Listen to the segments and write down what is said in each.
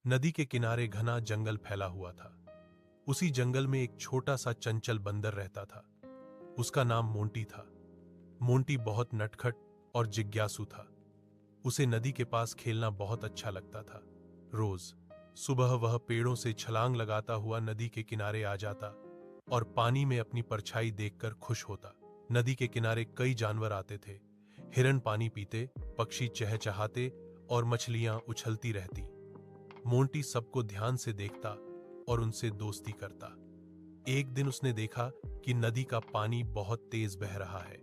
नदी के किनारे घना जंगल फैला हुआ था। उसी जंगल में एक छोटा सा चंचल बंदर रहता था। उसका नाम मोंटी था। मोंटी बहुत नटखट और जिज्ञासु था। उसे नदी के पास खेलना बहुत अच्छा लगता था। रोज सुबह वह पेड़ों से छलांग लगाता हुआ नदी के किनारे आ जाता और पानी में अपनी परछाई देखकर खुश होता। नदी के किनारे कई जानवर आते थे। हिरन पानी पीते, पक्षी चहचहाते और मछलियां उछलती रहती। मोंटी सबको ध्यान से देखता और उनसे दोस्ती करता। एक दिन उसने देखा कि नदी का पानी बहुत तेज बह रहा है।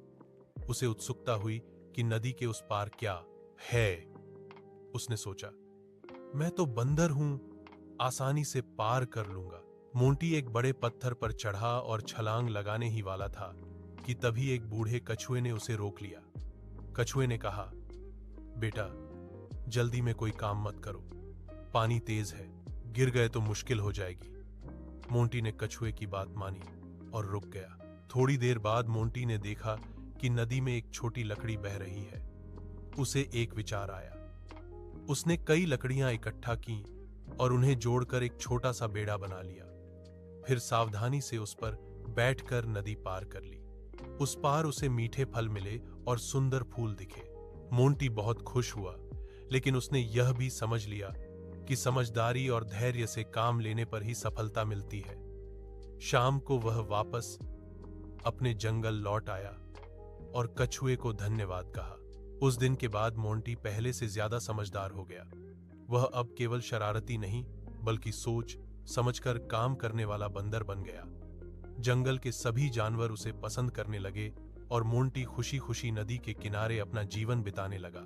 उसे उत्सुकता हुई कि नदी के उस पार क्या है। उसने सोचा, मैं तो बंदर हूं, आसानी से पार कर लूंगा। मोंटी एक बड़े पत्थर पर चढ़ा और छलांग लगाने ही वाला था कि तभी एक बूढ़े कछुए ने उसे रोक लिया। कछुए ने कहा, बेटा, जल्दी में कोई काम मत करो, पानी तेज है, गिर गए तो मुश्किल हो जाएगी। मोंटी ने कछुए की बात मानी और रुक गया। थोड़ी देर बाद मोंटी ने देखा कि नदी में एक छोटी लकड़ी बह रही है। उसे एक विचार आया। उसने कई लकड़ियां इकट्ठा की और उन्हें जोड़कर एक छोटा सा बेड़ा बना लिया। फिर सावधानी से उस पर बैठकर नदी पार कर ली। उस पार उसे मीठे फल मिले और सुंदर फूल दिखे। मोंटी बहुत खुश हुआ, लेकिन उसने यह भी समझ लिया कि समझदारी और धैर्य से काम लेने पर ही सफलता मिलती है। शाम को वह वापस अपने जंगल लौट आया और कछुए को धन्यवाद कहा। उस दिन के बाद मोंटी पहले से ज्यादा समझदार हो गया। वह अब केवल शरारती नहीं, बल्कि सोच समझकर काम करने वाला बंदर बन गया। जंगल के सभी जानवर उसे पसंद करने लगे और मोंटी खुशी खुशी नदी के किनारे अपना जीवन बिताने लगा।